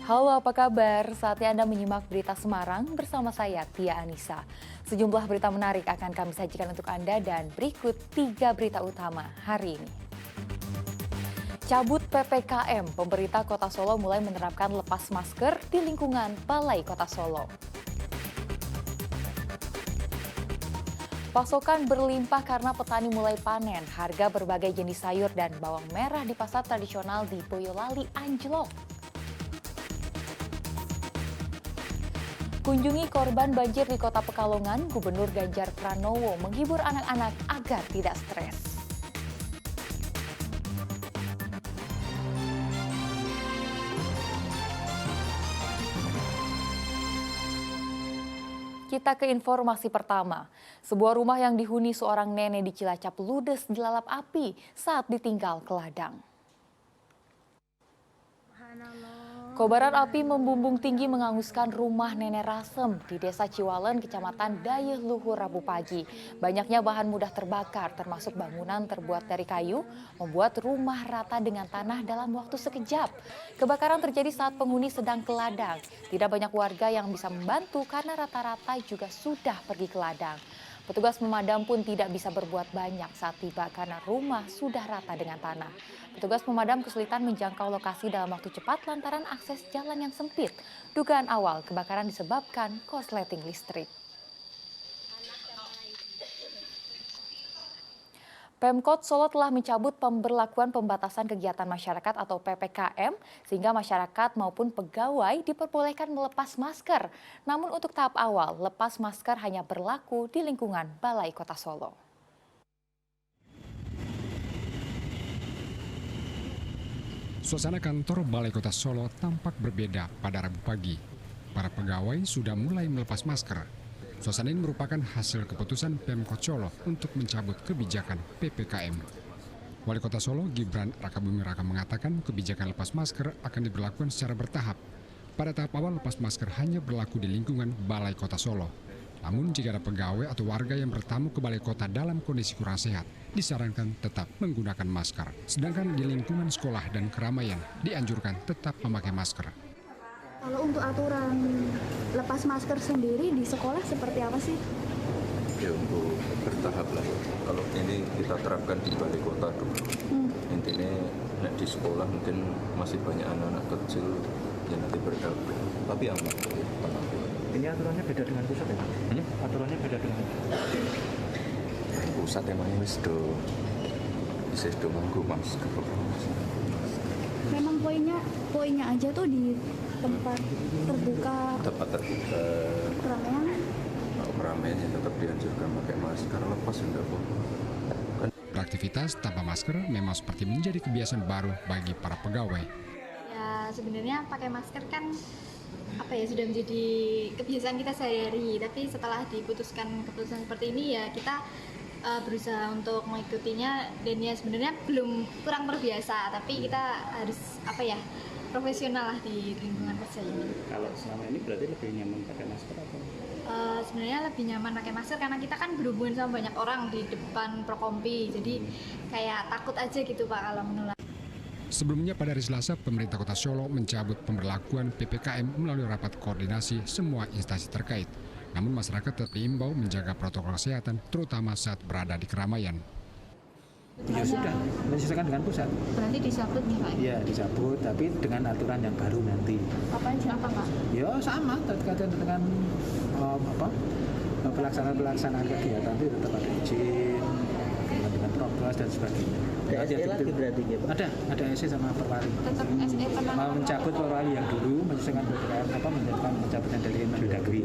Halo, apa kabar? Saatnya Anda menyimak berita Semarang bersama saya, Tia Anissa. Sejumlah berita menarik akan kami sajikan untuk Anda dan berikut 3 berita utama hari ini. Cabut PPKM, pemerintah Kota Solo mulai menerapkan lepas masker di lingkungan Balai Kota Solo. Pasokan berlimpah karena petani mulai panen. Harga berbagai jenis sayur dan bawang merah di pasar tradisional di Boyolali anjlok. Kunjungi korban banjir di Kota Pekalongan, Gubernur Ganjar Pranowo menghibur anak-anak agar tidak stres. Kita ke informasi pertama. Sebuah rumah yang dihuni seorang nenek di Cilacap ludes dilalap api saat ditinggal ke ladang. Kobaran api membumbung tinggi menghanguskan rumah Nenek Rasem di Desa Ciwalen, Kecamatan Dayeuh Luhur, Rabu pagi. Banyaknya bahan mudah terbakar, termasuk bangunan terbuat dari kayu, membuat rumah rata dengan tanah dalam waktu sekejap. Kebakaran terjadi saat penghuni sedang ke ladang. Tidak banyak warga yang bisa membantu karena rata-rata juga sudah pergi ke ladang. Petugas pemadam pun tidak bisa berbuat banyak saat tiba karena rumah sudah rata dengan tanah. Petugas pemadam kesulitan menjangkau lokasi dalam waktu cepat lantaran akses jalan yang sempit. Dugaan awal kebakaran disebabkan korsleting listrik. Pemkot Solo telah mencabut pemberlakuan pembatasan kegiatan masyarakat atau PPKM sehingga masyarakat maupun pegawai diperbolehkan melepas masker. Namun untuk tahap awal, lepas masker hanya berlaku di lingkungan Balai Kota Solo. Suasana kantor Balai Kota Solo tampak berbeda pada Rabu pagi. Para pegawai sudah mulai melepas masker. Suasana ini merupakan hasil keputusan Pemkot Solo untuk mencabut kebijakan PPKM. Wali Kota Solo, Gibran Rakabuming Raka mengatakan kebijakan lepas masker akan diberlakukan secara bertahap. Pada tahap awal lepas masker hanya berlaku di lingkungan Balai Kota Solo. Namun jika ada pegawai atau warga yang bertamu ke Balai Kota dalam kondisi kurang sehat, disarankan tetap menggunakan masker. Sedangkan di lingkungan sekolah dan keramaian dianjurkan tetap memakai masker. Kalau untuk aturan lepas masker sendiri di sekolah seperti apa sih? Ya untuk bertahap lah. Kalau ini kita terapkan di Balai Kota dulu. Intinya di sekolah mungkin masih banyak anak-anak kecil yang nanti bertahap. Tapi aman. Ini aturannya beda dengan pusat ya? Aturannya beda dengan pusat emangnya wis do manggu masker. Memang poinnya aja tuh di tempat terbuka keramaian yang tetap dianjurkan pakai masker, lepas enggak apa-apa. Beraktivitas tanpa masker memang seperti menjadi kebiasaan baru bagi para pegawai. Ya sebenarnya pakai masker kan sudah menjadi kebiasaan kita sehari-hari. Tapi setelah diputuskan keputusan seperti ini ya kita berusaha untuk mengikutinya, dan ya sebenarnya kurang terbiasa, tapi kita harus profesional lah di lingkungan kerja ini. Kalau selama ini berarti lebih nyaman pakai masker atau? Sebenarnya lebih nyaman pakai masker karena kita kan berhubungan sama banyak orang di depan Prokompi, jadi kayak takut aja gitu Pak kalau menular. Sebelumnya pada hari Selasa, pemerintah Kota Solo mencabut pemberlakuan PPKM melalui rapat koordinasi semua instansi terkait. Namun masyarakat tetap diimbau menjaga protokol kesehatan, terutama saat berada di keramaian. Ya sudah, menyesuaikan dengan pusat. Berarti dicabut nih Pak? Iya dicabut, tapi dengan aturan yang baru nanti. Apa Pak? Ya sama, terkait dengan pelaksanaan kegiatan itu tetap ada izin, dengan prokes dan sebagainya. Ada SE lagi berarti gitu? Ada SE sama Perwali. Tetap SE tenang. Mau mencabut Perwali yang dulu, menyesuaikan PPKM menjadikan pencabutan dari Mendagri.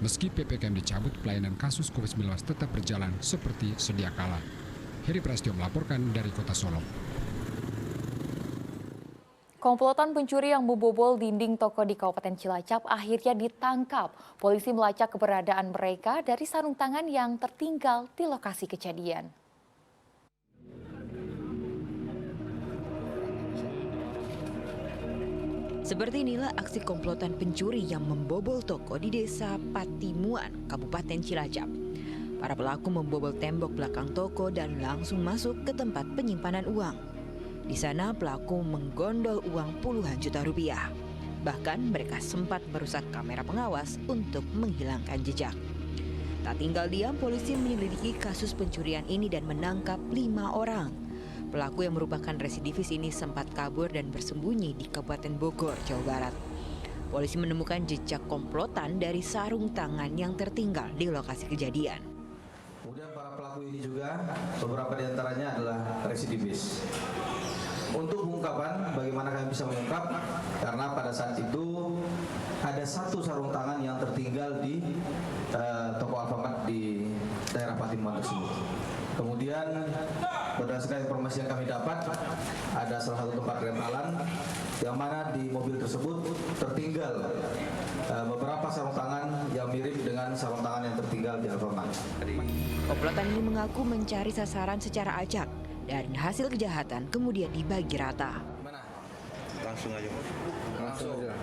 Meski PPKM dicabut, pelayanan kasus COVID-19 tetap berjalan seperti sedia kala. Heri Prasetyo melaporkan dari Kota Solo. Komplotan pencuri yang membobol dinding toko di Kabupaten Cilacap akhirnya ditangkap. Polisi melacak keberadaan mereka dari sarung tangan yang tertinggal di lokasi kejadian. Seperti inilah aksi komplotan pencuri yang membobol toko di Desa Patimuan, Kabupaten Cilacap. Para pelaku membobol tembok belakang toko dan langsung masuk ke tempat penyimpanan uang. Di sana pelaku menggondol uang puluhan juta rupiah. Bahkan mereka sempat merusak kamera pengawas untuk menghilangkan jejak. Tak tinggal diam, polisi menyelidiki kasus pencurian ini dan menangkap 5 orang. Pelaku yang merupakan residivis ini sempat kabur dan bersembunyi di Kabupaten Bogor, Jawa Barat. Polisi menemukan jejak komplotan dari sarung tangan yang tertinggal di lokasi kejadian. Kemudian para pelaku ini juga beberapa di antaranya adalah residivis. Untuk pengungkapan, bagaimana kami bisa mengungkap? Karena pada saat itu ada satu sarung tangan yang tertinggal di toko Alfamart di daerah Patimuan tersebut. Kemudian berdasarkan informasi yang kami dapat, ada salah satu tempat rentalan yang mana di mobil tersebut tertinggal beberapa sarung tangan yang mirip dengan sarung tangan yang tertinggal di Alfamart. Komplotan ini mengaku mencari sasaran secara acak dan hasil kejahatan kemudian dibagi rata. Langsung aja. Langsung aja.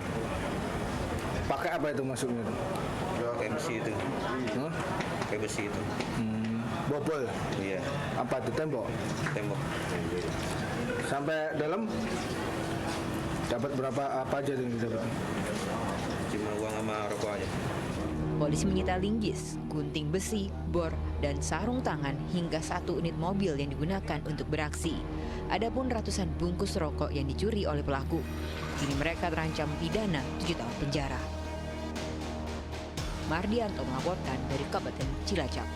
Pakai apa itu masuknya? Kayak besi itu. Kayak besi itu. Bobol? Iya. Apa itu tembok? Tembok. Sampai dalam dapat berapa apa aja yang didapat? Cuma uang sama rokok aja. Polisi menyita linggis, gunting besi, bor, dan sarung tangan hingga 1 unit mobil yang digunakan untuk beraksi. Adapun ratusan bungkus rokok yang dicuri oleh pelaku. Kini mereka terancam pidana 7 tahun penjara. Mardianto melaporkan dari Kabupaten Cilacap.